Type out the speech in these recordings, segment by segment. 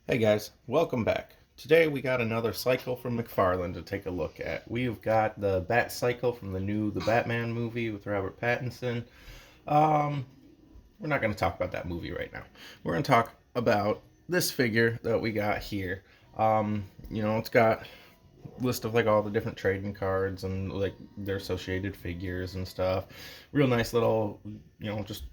Hey guys, welcome back. Today we got another cycle from Mcfarlane to take a look at. We've got the Batcycle from the Batman movie with Robert Pattinson. Um, we're not going to talk about that movie right now. We're going to talk about this figure that we got here. It's got a list of like all the different trading cards and like their associated figures and stuff. Real nice little, just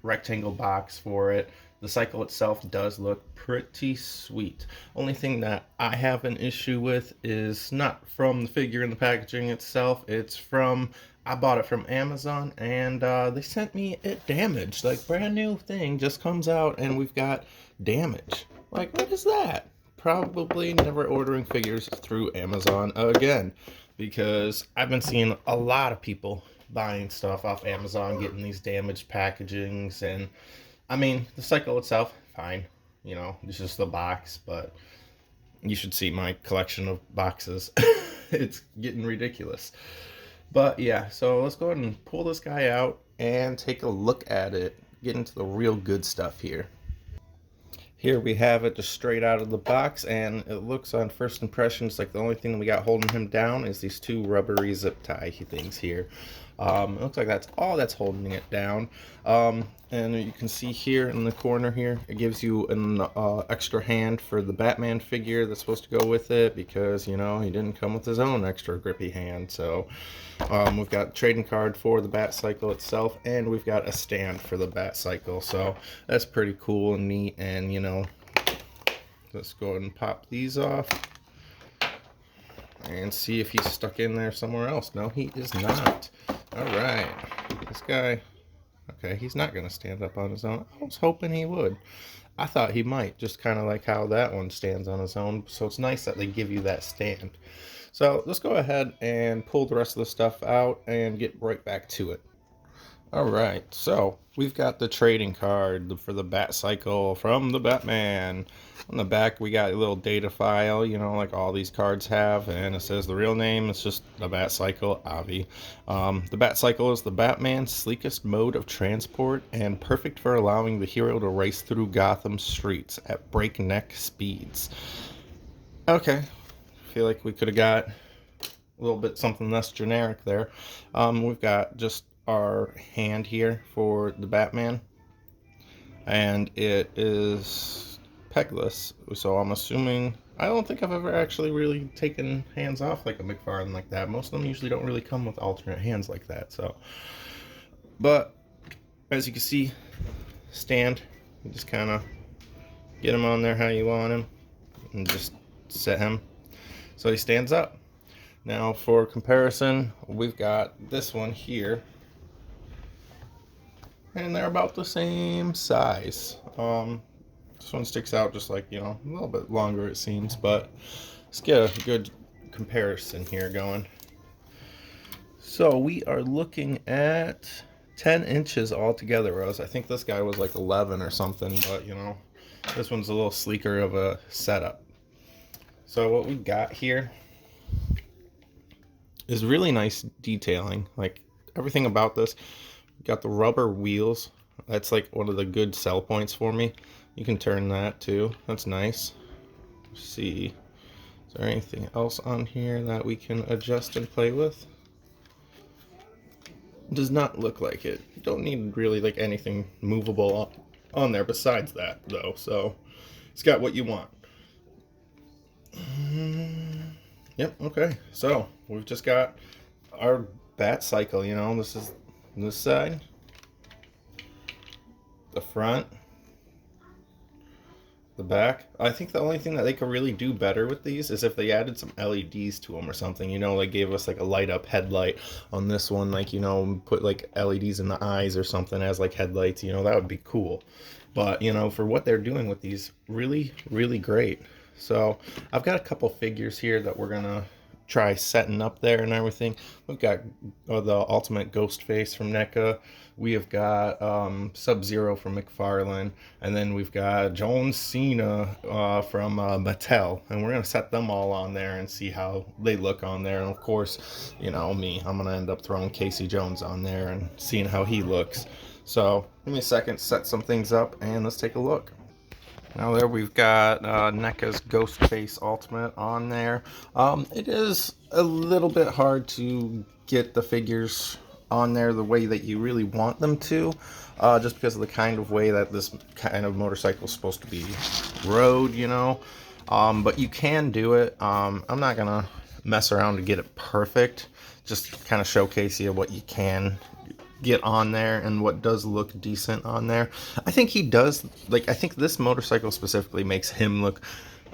rectangle box for it. The cycle itself does look pretty sweet. Only thing that I have an issue with is not from the figure and the packaging itself. It's from I bought it from Amazon and they sent me it damaged. Like brand new thing just comes out and we've got damage. Like what is that? Probably never ordering figures through Amazon again because I've been seeing a lot of people buying stuff off Amazon, getting these damaged packagings, and I mean the cycle itself, fine. It's just the box, but you should see my collection of boxes. It's getting ridiculous. But yeah, so let's go ahead and pull this guy out and take a look at it. Get into the real good stuff here. Here we have it just straight out of the box, and it looks on first impressions like the only thing we got holding him down is these two rubbery zip tie things here. It looks like that's all that's holding it down. And you can see here in the corner here, it gives you an extra hand for the Batman figure that's supposed to go with it because, he didn't come with his own extra grippy hand. So we've got a trading card for the Batcycle itself, and we've got a stand for the Batcycle. So that's pretty cool and neat. And, let's go ahead and pop these off and see if he's stuck in there somewhere else. No, he is not. All right, this guy, okay, he's not going to stand up on his own. I was hoping he would. I thought he might, just kind of like how that one stands on his own. So it's nice that they give you that stand. So let's go ahead and pull the rest of the stuff out and get right back to it. All right, so we've got the trading card for the Batcycle from the Batman. On the back, we got a little data file, like all these cards have, and it says the real name. It's just the Batcycle, Avi. The Batcycle is the Batman's sleekest mode of transport and perfect for allowing the hero to race through Gotham streets at breakneck speeds. Okay, feel like we could have got a little bit something less generic there. We've got just our hand here for the Batman, and it is pegless, so I'm assuming, I don't think I've ever actually really taken hands off like a Mcfarlane like that. Most of them usually don't really come with alternate hands like that. So, but as you can see, stand, you just kind of get him on there how you want him and just set him so he stands up. Now for comparison, we've got this one here, and they're about the same size. This one sticks out just like, a little bit longer it seems, but let's get a good comparison here going. So we are looking at 10 inches altogether, Rose. I think this guy was like 11 or something, but this one's a little sleeker of a setup. So what we got here is really nice detailing. Like everything about this. Got the rubber wheels. That's like one of the good sell points for me. You can turn that too. That's nice. Let's see. Is there anything else on here that we can adjust and play with? Does not look like it. You don't need really like anything movable on there besides that though. So it's got what you want. Yep, okay. So we've just got our Batcycle, this is this side, the front, the back. I think the only thing that they could really do better with these is if they added some LEDs to them or something, like gave us like a light up headlight on this one, like, put like LEDs in the eyes or something as like headlights, that would be cool. But, for what they're doing with these, really, really great. So I've got a couple figures here that we're going to try setting up there and everything. We've got the Ultimate Ghostface from NECA. We have got Sub-Zero from Mcfarlane, and then we've got John Cena from Mattel, and we're gonna set them all on there and see how they look on there. And of course, I'm gonna end up throwing Casey Jones on there and seeing how he looks. So give me a second, set some things up, and let's take a look. Now there we've got NECA's Ghostface Ultimate on there. It is a little bit hard to get the figures on there the way that you really want them to, just because of the kind of way that this kind of motorcycle is supposed to be rode, you know. But you can do it. I'm not gonna mess around to get it perfect. Just kind of showcase you what you can get on there and what does look decent on there. I think he does, like, I think this motorcycle specifically makes him look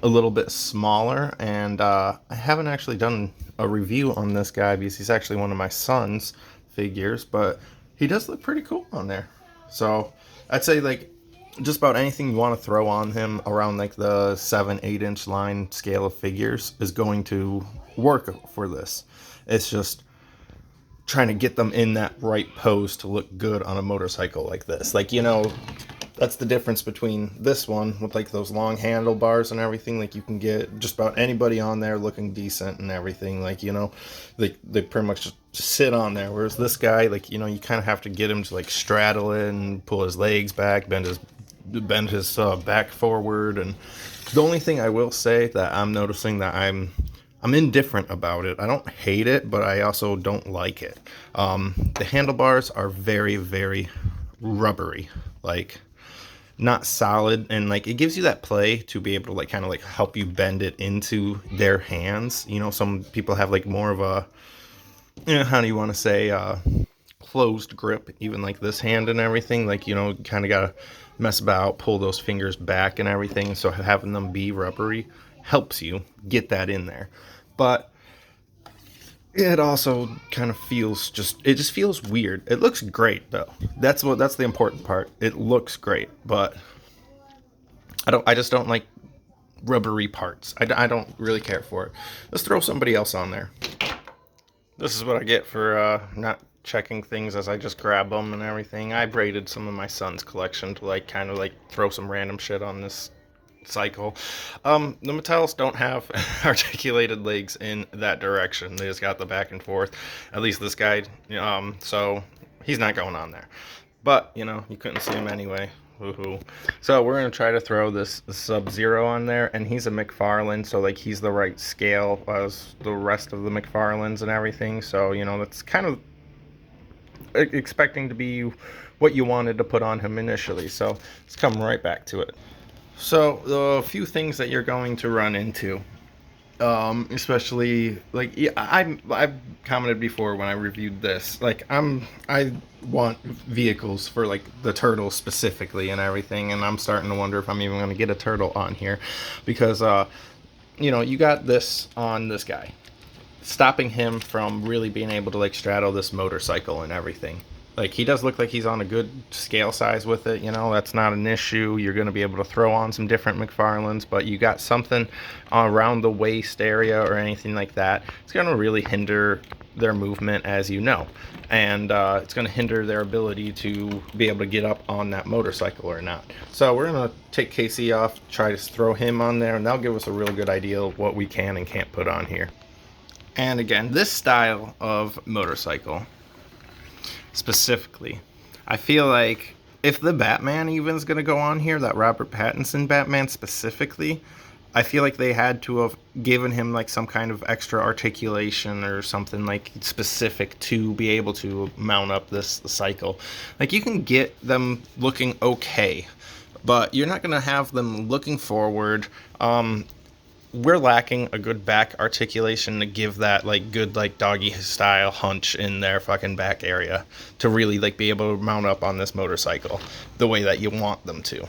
a little bit smaller, and I haven't actually done a review on this guy because he's actually one of my son's figures, but he does look pretty cool on there. So I'd say, like, just about anything you want to throw on him around like the 7-8 inch line scale of figures is going to work for this. It's just trying to get them in that right pose to look good on a motorcycle like this. Like, you know, that's the difference between this one with like those long handlebars and everything. Like, you can get just about anybody on there looking decent and everything. Like, you know, they pretty much just sit on there. Whereas this guy, like, you know, you kind of have to get him to like straddle it and pull his legs back, bend his back forward. And the only thing I will say that I'm noticing that I'm indifferent about it. I don't hate it, but I also don't like it. The handlebars are very, very rubbery, like not solid, and like it gives you that play to be able to like kind of like help you bend it into their hands. You know, some people have like more of a, you know, how do you want to say, closed grip, even like this hand and everything. Like, you know, kind of gotta mess about, pull those fingers back and everything. So having them be rubbery helps you get that in there. But it also kind of feels it just feels weird. It looks great though. That's the important part. It looks great, but I just don't like rubbery parts. I don't really care for it. Let's throw somebody else on there. This is what I get for not checking things as I just grab them and everything. I braided some of my son's collection to like kind of like throw some random shit on this cycle. The Metalls don't have articulated legs in that direction. They just got the back and forth. At least this guy, so he's not going on there. But, you know, you couldn't see him anyway. Woohoo. So we're going to try to throw this Sub-Zero on there, and he's a Mcfarlane, so like he's the right scale as the rest of the Mcfarlanes and everything. So, you know, that's kind of expecting to be what you wanted to put on him initially. So let's come right back to it. So the few things that you're going to run into, especially like, yeah, I've commented before when I reviewed this, like I want vehicles for like the turtle specifically and everything, and I'm starting to wonder if I'm even going to get a turtle on here, because you know, you got this on this guy, stopping him from really being able to like straddle this motorcycle and everything. Like, he does look like he's on a good scale size with it, you know, that's not an issue. You're going to be able to throw on some different Mcfarlanes, but you got something around the waist area or anything like that, it's going to really hinder their movement, as you know. And it's going to hinder their ability to be able to get up on that motorcycle or not. So we're going to take Casey off, try to throw him on there, and that'll give us a real good idea of what we can and can't put on here. And again, this style of motorcycle specifically, I feel like if the Batman even is going to go on here, that Robert Pattinson Batman specifically, I feel like they had to have given him like some kind of extra articulation or something like specific to be able to mount up this cycle. Like, you can get them looking okay, but you're not going to have them looking forward. We're lacking a good back articulation to give that like good like doggy style hunch in their fucking back area to really like be able to mount up on this motorcycle the way that you want them to.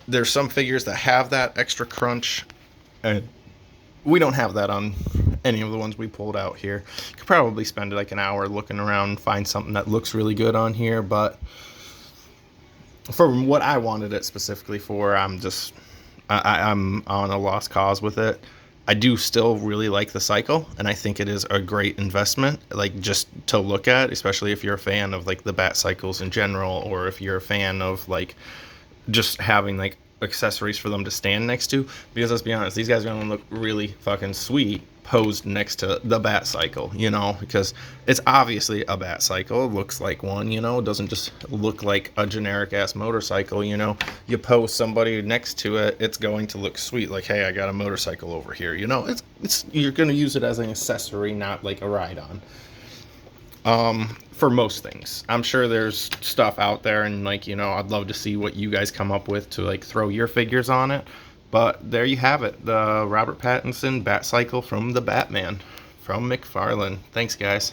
There's some figures that have that extra crunch, and we don't have that on any of the ones we pulled out here. You could probably spend like an hour looking around and find something that looks really good on here, but for what I wanted it specifically for, I'm on a lost cause with it. I do still really like the cycle, and I think it is a great investment, like just to look at, especially if you're a fan of like the Batcycles in general, or if you're a fan of like just having like accessories for them to stand next to. Because let's be honest, these guys are gonna look really fucking sweet posed next to the Batcycle, you know, because it's obviously a Batcycle. It looks like one, you know, it doesn't just look like a generic ass motorcycle, you know. You pose somebody next to it, it's going to look sweet, like, hey, I got a motorcycle over here, you know. It's you're gonna use it as an accessory, not like a ride on. For most things. I'm sure there's stuff out there, and like, you know, I'd love to see what you guys come up with to like throw your figures on it. But there you have it, the Robert Pattinson Batcycle from the Batman from Mcfarlane. Thanks, guys.